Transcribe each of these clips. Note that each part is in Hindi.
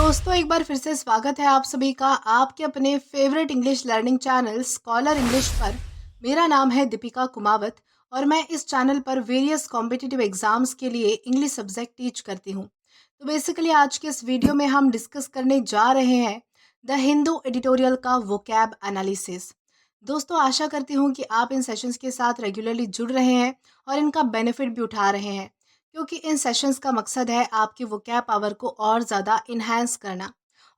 दोस्तों, एक बार फिर से स्वागत है आप सभी का आपके अपने favourite English learning channel scholar English पर। मेरा नाम है दीपिका कुमावत और मैं इस चैनल पर वेरियस कॉम्पिटिटिव एग्जाम्स के लिए इंग्लिश सब्जेक्ट टीच करती हूँ। तो बेसिकली आज के इस वीडियो में हम डिस्कस करने जा रहे हैं द हिंदू एडिटोरियल का वोकैब एनालिसिस। दोस्तों, आशा करती हूँ कि आप इन सेशंस के साथ रेगुलरली जुड़ रहे हैं और इनका बेनिफिट भी उठा रहे हैं, क्योंकि इन सेशंस का मकसद है आपकी वोकैब पावर को और ज़्यादा इन्हांस करना।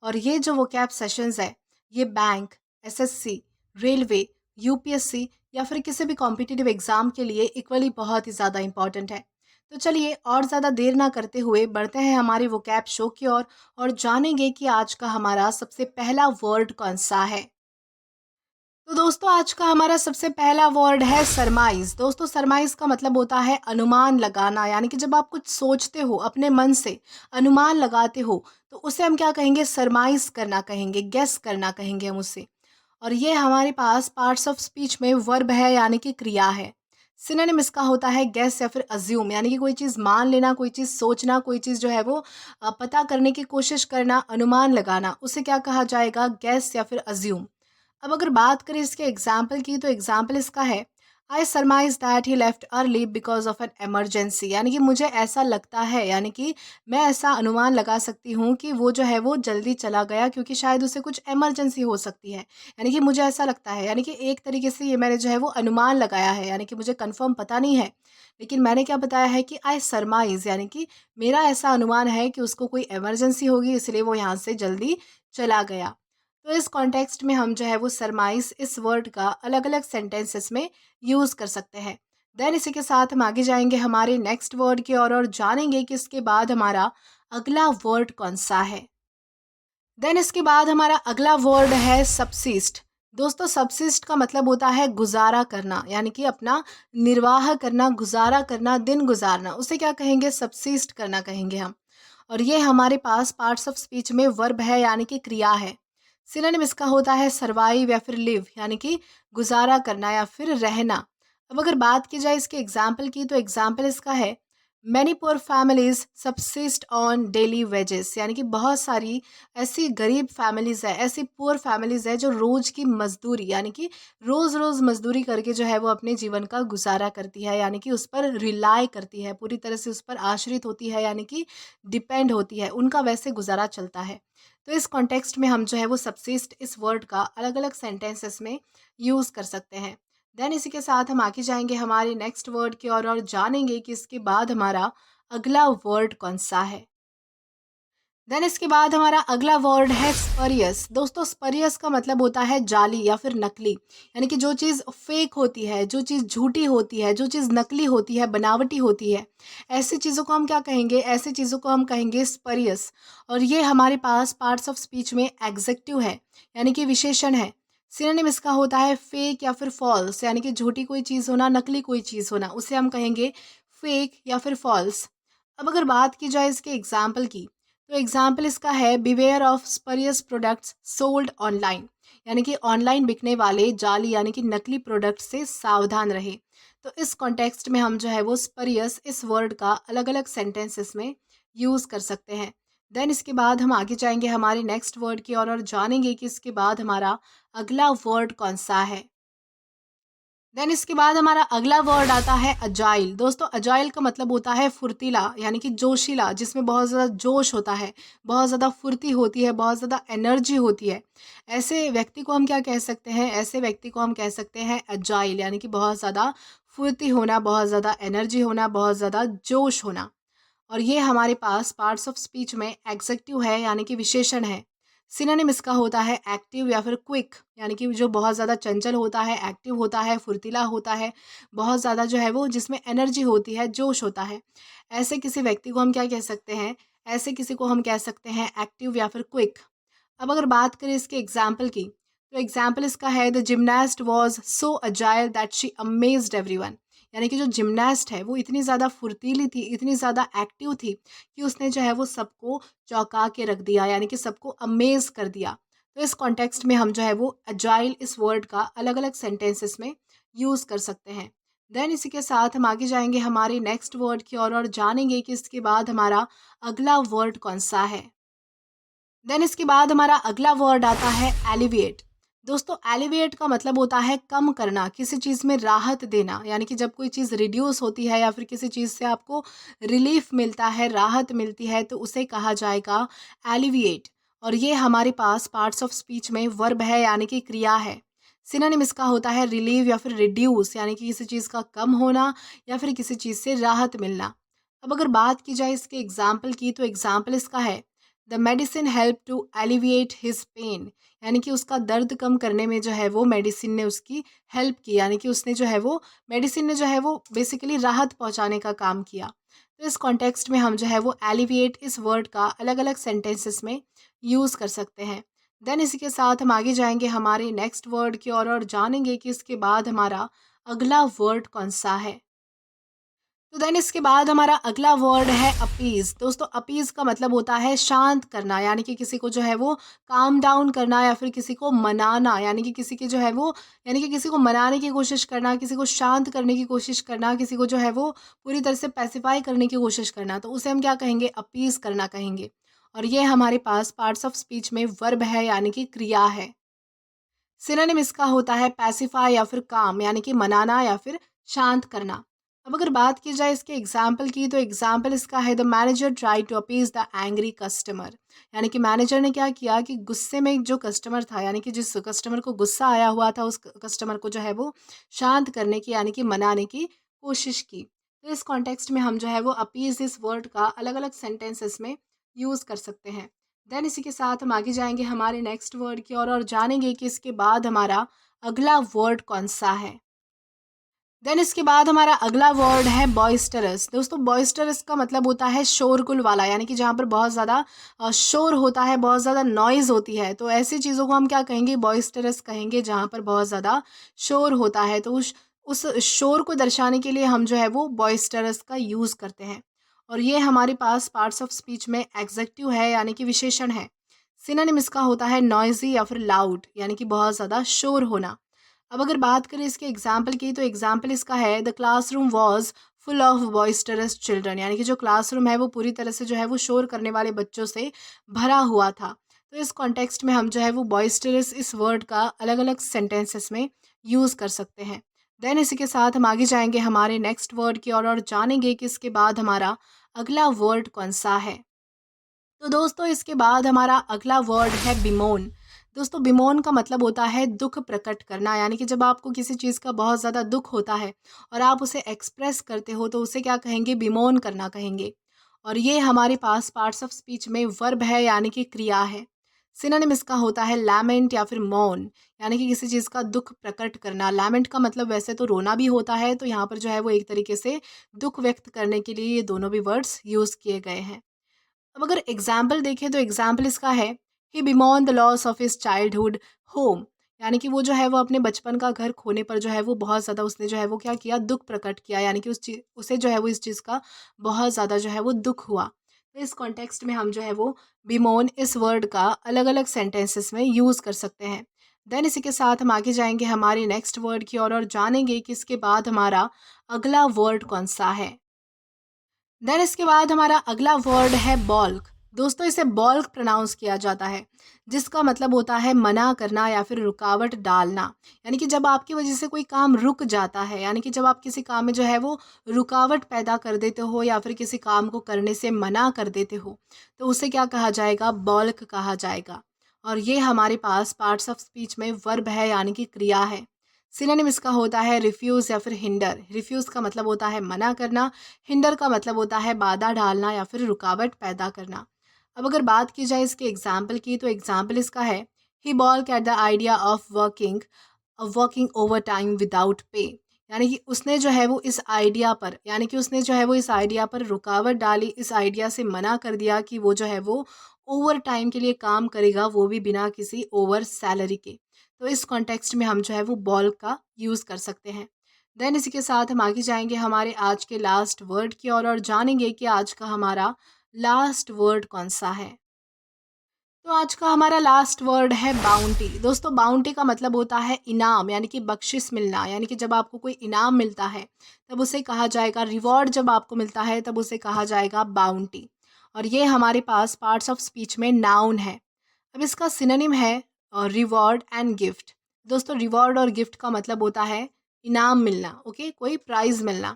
और ये जो वोकैब सेशंस है, ये बैंक, एसएससी, रेलवे, यूपीएससी या फिर किसी भी कॉम्पिटिटिव एग्ज़ाम के लिए इक्वली बहुत ही ज़्यादा इंपॉर्टेंट है। तो चलिए और ज़्यादा देर ना करते हुए बढ़ते हैं हमारे वोकैब शो की ओर और जानेंगे कि आज का हमारा सबसे पहला वर्ड कौन सा है। तो दोस्तों, आज का हमारा सबसे पहला वर्ड है सरमाइज। दोस्तों, सरमाइज का मतलब होता है अनुमान लगाना, यानी कि जब आप कुछ सोचते हो अपने मन से अनुमान लगाते हो तो उसे हम क्या कहेंगे, सरमाइज करना कहेंगे, गेस करना कहेंगे हम उसे। और ये हमारे पास पार्ट्स ऑफ स्पीच में वर्ब है, यानी कि क्रिया है। सिनोनिम इसका होता है गेस या फिर अज्यूम, यानी कि कोई चीज़ मान लेना, कोई चीज़ सोचना, कोई चीज़ जो है वो पता करने की कोशिश करना, अनुमान लगाना, उसे क्या कहा जाएगा, गेस या फिर अज्यूम। अब अगर बात करें इसके एग्जाम्पल की, तो एग्जाम्पल इसका है, I surmise that he left early because of an emergency. यानी कि मुझे ऐसा लगता है, यानी कि मैं ऐसा अनुमान लगा सकती हूँ कि वो जो है वो जल्दी चला गया क्योंकि शायद उसे कुछ एमरजेंसी हो सकती है। यानी कि मुझे ऐसा लगता है, यानी कि एक तरीके से ये मैंने जो है वो अनुमान लगाया है, यानी कि मुझे कंफर्म पता नहीं है, लेकिन मैंने क्या बताया है कि आई सरमाइज, यानी कि मेरा ऐसा अनुमान है कि उसको कोई एमरजेंसी होगी, इसलिए वो यहाँ से जल्दी चला गया। तो इस कॉन्टेक्स्ट में हम जो है वो सरमाइज इस वर्ड का अलग अलग सेंटेंसेस में यूज़ कर सकते हैं। देन इसी के साथ हम आगे जाएंगे हमारे नेक्स्ट वर्ड की ओर और जानेंगे कि इसके बाद हमारा अगला वर्ड कौन सा है। देन इसके बाद हमारा अगला वर्ड है सबसिस्ट। दोस्तों, सबसिस्ट का मतलब होता है गुजारा करना, यानी कि अपना निर्वाह करना, गुजारा करना, दिन गुजारना, उसे क्या कहेंगे, सबसिस्ट करना कहेंगे हम। और ये हमारे पास पार्ट्स ऑफ स्पीच में वर्ब है, यानी कि क्रिया है। सिनोनिम इसका होता है सर्वाइव या फिर लिव, यानी कि गुजारा करना या फिर रहना। अब अगर बात की जाए इसके एग्जाम्पल की, तो एग्जाम्पल इसका है, many poor families subsist on daily wages. यानी कि बहुत सारी ऐसी गरीब फैमिलीज है, ऐसी पुअर फैमिलीज है जो रोज की मजदूरी, यानी कि रोज रोज मजदूरी करके जो है वो अपने जीवन का गुजारा करती है, यानी कि उस पर रिलाई करती है, पूरी तरह से उस पर आश्रित होती है, यानी कि डिपेंड होती है, उनका वैसे गुजारा चलता है। तो इस कॉन्टेक्स्ट में हम जो है वो सबसिस्ट इस वर्ड का अलग अलग सेंटेंसेस में यूज़ कर सकते हैं। देन इसी के साथ हम आगे जाएंगे हमारे नेक्स्ट वर्ड की ओर और जानेंगे कि इसके बाद हमारा अगला वर्ड कौन सा है। देन इसके बाद हमारा अगला वर्ड है स्परियस। दोस्तों, स्परियस का मतलब होता है जाली या फिर नकली, यानी कि जो चीज़ फेक होती है, जो चीज़ झूठी होती है, जो चीज़ नकली होती है, बनावटी होती है, ऐसी चीज़ों को हम क्या कहेंगे, ऐसी चीज़ों को हम कहेंगे स्परियस। और ये हमारे पास पार्ट्स ऑफ स्पीच में एग्जेक्टिव है, यानी कि विशेषण है। सिनोनिम इसका होता है फेक या फिर फॉल्स, यानी कि झूठी कोई चीज़ होना, नकली कोई चीज़ होना, उसे हम कहेंगे फेक या फिर फॉल्स। अब अगर बात की जाए इसके एग्जाम्पल की, तो एग्जाम्पल इसका है, beware of spurious products sold online. यानी कि ऑनलाइन बिकने वाले जाली यानी कि नकली प्रोडक्ट से सावधान रहे। तो इस कॉन्टेक्स्ट में हम जो है वो स्परियस इस वर्ड का अलग अलग सेंटेंसेस में यूज़ कर सकते हैं। देन इसके बाद हम आगे जाएंगे हमारे नेक्स्ट वर्ड की ओर और जानेंगे कि इसके बाद हमारा अगला वर्ड कौन सा है। देन इसके बाद हमारा अगला वर्ड आता है अजाइल। दोस्तों, अजाइल का मतलब होता है फुर्तीला, यानी कि जोशीला, जिसमें बहुत ज़्यादा जोश होता है, बहुत ज़्यादा फुर्ती होती है, बहुत ज़्यादा एनर्जी होती है। ऐसे व्यक्ति को हम क्या कह सकते हैं, ऐसे व्यक्ति को हम कह सकते हैं अजाइल, यानी कि बहुत ज़्यादा फुर्ती होना, बहुत ज़्यादा एनर्जी होना, बहुत ज़्यादा जोश होना। और ये हमारे पास पार्ट्स ऑफ स्पीच में एग्जेक्टिव है, यानी कि विशेषण है। सिनोनिम इसका होता है एक्टिव या फिर क्विक, यानी कि जो बहुत ज़्यादा चंचल होता है, एक्टिव होता है, फुर्तीला होता है, बहुत ज़्यादा जो है वो जिसमें एनर्जी होती है, जोश होता है। ऐसे किसी व्यक्ति को हम क्या कह सकते हैं, ऐसे किसी को हम कह सकते हैं एक्टिव या फिर क्विक। अब अगर बात करें इसके एग्जाम्पल की, तो एग्जाम्पल इसका है, the gymnast was so agile that she amazed everyone. यानी कि जो जिमनास्ट है वो इतनी ज़्यादा फुर्तीली थी, इतनी ज़्यादा एक्टिव थी कि उसने जो है वो सबको चौंका के रख दिया, यानी कि सबको अमेज कर दिया। तो इस कॉन्टेक्स्ट में हम जो है वो अजाइल इस वर्ड का अलग अलग सेंटेंसेस में यूज़ कर सकते हैं। देन इसी के साथ हम आगे जाएंगे हमारे नेक्स्ट वर्ड की ओर और जानेंगे कि इसके बाद हमारा अगला वर्ड कौन सा है। देन इसके बाद हमारा अगला वर्ड आता है एलिविएट। दोस्तों एलिविएट का मतलब होता है कम करना, किसी चीज़ में राहत देना, यानी कि जब कोई चीज़ रिड्यूस होती है या फिर किसी चीज़ से आपको रिलीफ मिलता है, राहत मिलती है, तो उसे कहा जाएगा एलिविएट। और ये हमारे पास पार्ट्स ऑफ स्पीच में वर्ब है, यानी कि क्रिया है। सिनोनिम इसका होता है रिलीव या फिर रिड्यूस, यानी कि किसी चीज़ का कम होना या फिर किसी चीज़ से राहत मिलना। अब अगर बात की जाए इसके एग्जाम्पल की, तो एग्जाम्पल इसका है the medicine help to alleviate his pain, यानी कि उसका दर्द कम करने में जो है वो मेडिसिन ने उसकी हेल्प की, यानी कि उसने जो है वो मेडिसिन ने जो है वो बेसिकली राहत पहुंचाने का काम किया। तो इस कॉन्टेक्स्ट में हम जो है वो एलिविएट इस वर्ड का अलग अलग सेंटेंसेस में यूज़ कर सकते हैं। देन इसी के साथ हम आगे जाएंगे हमारे नेक्स्ट वर्ड की ओर और जानेंगे कि इसके बाद हमारा अगला वर्ड कौन सा है। तो देन इसके बाद हमारा अगला वर्ड है अपीज़। दोस्तों अपीज़ का मतलब होता है शांत करना, यानी कि किसी को जो है वो काम डाउन करना या फिर किसी को मनाना, यानी कि किसी की जो है वो यानी कि किसी को मनाने की कोशिश करना, किसी को शांत करने की कोशिश करना, किसी को जो है वो पूरी तरह से पैसिफाई करने की कोशिश करना, तो उसे हम क्या कहेंगे, अपीज़ करना कहेंगे। और ये हमारे पास पार्ट्स ऑफ स्पीच में वर्ब है, यानी कि क्रिया है। सिनोनिम इसका होता है पैसिफाई या फिर काम, यानी कि मनाना या फिर शांत करना। अब अगर बात की जाए इसके एग्जाम्पल की, तो एग्जाम्पल इसका है the manager try to appease the angry customer, यानी कि मैनेजर ने क्या किया कि गुस्से में जो कस्टमर था, यानी कि जिस कस्टमर को गुस्सा आया हुआ था, उस कस्टमर को जो है वो शांत करने की, यानी कि मनाने की कोशिश की। तो इस कॉन्टेक्स्ट में हम जो है वो अपीज इस वर्ड का अलग अलग सेंटेंसेस में यूज़ कर सकते हैं। देन इसी के साथ हम आगे जाएंगे हमारे नेक्स्ट वर्ड की ओर और जानेंगे कि इसके बाद हमारा अगला वर्ड कौन सा है। देन इसके बाद हमारा अगला वर्ड है बॉइस्टरस। दोस्तों बॉइस्टरस का मतलब होता है शोरगुल वाला, यानी कि जहाँ पर बहुत ज़्यादा शोर होता है, बहुत ज़्यादा नॉइज़ होती है, तो ऐसी चीज़ों को हम क्या कहेंगे, बॉइस्टरस कहेंगे, जहाँ पर बहुत ज़्यादा शोर होता है। तो उस शोर को दर्शाने के लिए हम जो है वो बॉइस्टरस का यूज़ करते हैं। और ये हमारे पास पार्ट्स ऑफ स्पीच में एग्जेक्टिव है, यानी कि विशेषण है। सिनोनिम इसका होता है नॉइजी या फिर लाउड, यानी कि बहुत ज़्यादा शोर होना। अब अगर बात करें इसके एग्जाम्पल की, तो एग्जाम्पल इसका है the classroom was full of boisterous children, यानी कि जो क्लासरूम है वो पूरी तरह से जो है वो शोर करने वाले बच्चों से भरा हुआ था। तो इस कॉन्टेक्स्ट में हम जो है वो बॉइस्टरस इस वर्ड का अलग अलग सेंटेंसेस में यूज़ कर सकते हैं। देन इसी के साथ हम आगे जाएंगे हमारे नेक्स्ट वर्ड की ओर और जानेंगे कि इसके बाद हमारा अगला वर्ड कौन सा है। तो दोस्तों इसके बाद हमारा अगला वर्ड है बिमोन। दोस्तों बिमोन का मतलब होता है दुख प्रकट करना, यानी कि जब आपको किसी चीज़ का बहुत ज़्यादा दुख होता है और आप उसे एक्सप्रेस करते हो, तो उसे क्या कहेंगे, बिमोन करना कहेंगे। और ये हमारे पास पार्ट्स ऑफ स्पीच में वर्ब है, यानी कि क्रिया है। सिनोनिम इसका होता है लैमेंट या फिर मौन, यानी कि किसी चीज़ का दुख प्रकट करना। लैमेंट का मतलब वैसे तो रोना भी होता है, तो यहाँ पर जो है वो एक तरीके से दुख व्यक्त करने के लिए ये दोनों भी वर्ड्स यूज़ किए गए हैं। अब अगर एग्जाम्पल देखें, तो एग्जाम्पल इसका है he bemoan the loss of his childhood home, यानी कि वो जो है वो अपने बचपन का घर खोने पर जो है वो बहुत ज़्यादा उसने जो है वो क्या किया, दुख प्रकट किया, यानी कि उसे जो है वो इस चीज़ का बहुत ज़्यादा जो है वो दुख हुआ। तो इस कॉन्टेक्स्ट में हम जो है वो बिमोन इस वर्ड का अलग अलग सेंटेंसेस में यूज़ कर सकते हैं। देन इसी के साथ हम आगे जाएंगे हमारे नेक्स्ट वर्ड की ओर और जानेंगे कि इसके बाद हमारा अगला वर्ड कौन सा है। देन इसके बाद हमारा अगला वर्ड है बॉल्क। दोस्तों इसे बॉल्क प्रोनाउंस किया जाता है, जिसका मतलब होता है मना करना या फिर रुकावट डालना, यानी कि जब आपकी वजह से कोई काम रुक जाता है, यानी कि जब आप किसी काम में जो है वो रुकावट पैदा कर देते हो या फिर किसी काम को करने से मना कर देते हो, तो उसे क्या कहा जाएगा, बॉल्क कहा जाएगा। और ये हमारे पास पार्ट्स ऑफ स्पीच में वर्ब है, यानी कि क्रिया है। सिनोनिम इसका होता है रिफ्यूज़ या फिर हिंडर। रिफ्यूज़ का मतलब होता है मना करना, हिंडर का मतलब होता है बाधा डालना या फिर रुकावट पैदा करना। अब अगर बात की जाए इसके एग्जाम्पल की, तो एग्जाम्पल इसका है he balk at the idea of working over time without pay, यानी कि उसने जो है वो इस आइडिया पर, यानी कि उसने जो है वो इस आइडिया पर रुकावट डाली, इस आइडिया से मना कर दिया कि वो जो है वो ओवर टाइम के लिए काम करेगा, वो भी बिना किसी ओवर सैलरी के। तो इस कॉन्टेक्स्ट में हम जो है वो बॉल का यूज़ कर सकते हैं। देन इसी के साथ हम आगे जाएंगे हमारे आज के लास्ट वर्ड की ओर और जानेंगे कि आज का हमारा लास्ट वर्ड कौन सा है। तो आज का हमारा लास्ट वर्ड है बाउंटी। दोस्तों बाउंटी का मतलब होता है इनाम, यानी कि बख्शिश मिलना, यानी कि जब आपको कोई इनाम मिलता है तब उसे कहा जाएगा, रिवॉर्ड जब आपको मिलता है तब उसे कहा जाएगा बाउंटी। और ये हमारे पास पार्ट्स ऑफ स्पीच में नाउन है। अब इसका सिनोनिम है रिवॉर्ड एंड गिफ्ट। दोस्तों रिवॉर्ड और गिफ्ट का मतलब होता है इनाम मिलना, ओके, कोई प्राइज़ मिलना।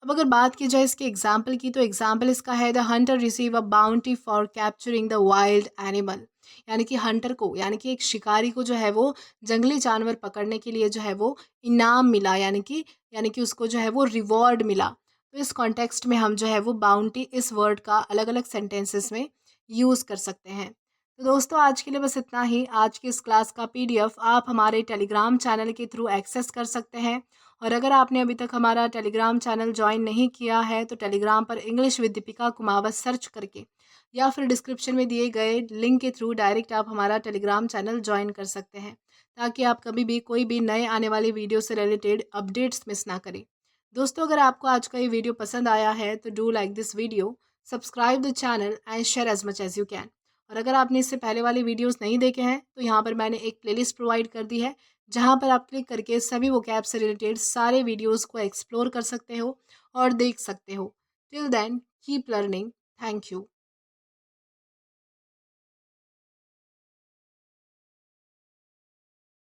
अब अगर बात की जाए इसके एग्जाम्पल की, तो एग्जाम्पल इसका है the Hunter receive a bounty for capturing the wild animal. यानी कि हंटर को, यानी कि एक शिकारी को जो है वो जंगली जानवर पकड़ने के लिए जो है वो इनाम मिला, यानी कि उसको जो है वो रिवॉर्ड मिला। तो इस कॉन्टेक्स्ट में हम जो है वो बाउंटी इस वर्ड का अलग अलग सेंटेंसेस में यूज़ कर सकते हैं। तो दोस्तों आज के लिए बस इतना ही। आज की इस क्लास का पीडीएफ आप हमारे टेलीग्राम चैनल के थ्रू एक्सेस कर सकते हैं। और अगर आपने अभी तक हमारा टेलीग्राम चैनल ज्वाइन नहीं किया है तो टेलीग्राम पर English with Deepika Kumawat search करके या फिर डिस्क्रिप्शन में दिए गए लिंक के थ्रू डायरेक्ट आप हमारा टेलीग्राम चैनल ज्वाइन कर सकते हैं, ताकि आप कभी भी कोई भी नए आने वाली वीडियो से रिलेटेड अपडेट्स मिस ना करें। दोस्तों अगर आपको आज का ये वीडियो पसंद आया है तो do like this video, subscribe the channel and share as much as you can. और अगर आपने इससे पहले वाले वीडियोस नहीं देखे हैं तो यहाँ पर मैंने एक प्लेलिस्ट प्रोवाइड कर दी है, जहाँ पर आप क्लिक करके सभी वोकैब से रिलेटेड सारे वीडियोस को एक्सप्लोर कर सकते हो और देख सकते हो। Till then keep learning. Thank you.